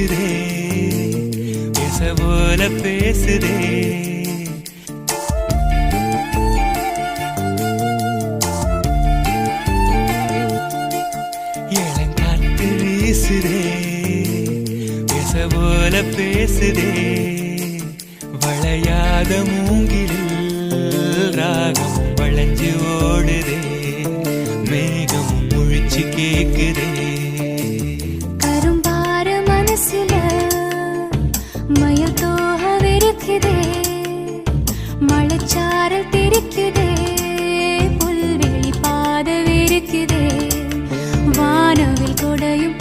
வீசுதே பேச போல பேசுதே இளங்காத்து வீசுதே பேச போல பேசுதே வளையாத மூங்கிலில் ராகம் வளைஞ்சு ஓடுதே மேகம் முழிச்சு கேக்குதே கரும்பார மனசுல மயில் தோக விரிக்குதே மழைச்சாரல் தெரிக்குதே புல்வெளி பாத விரிக்குதே வானவில் கொடையும்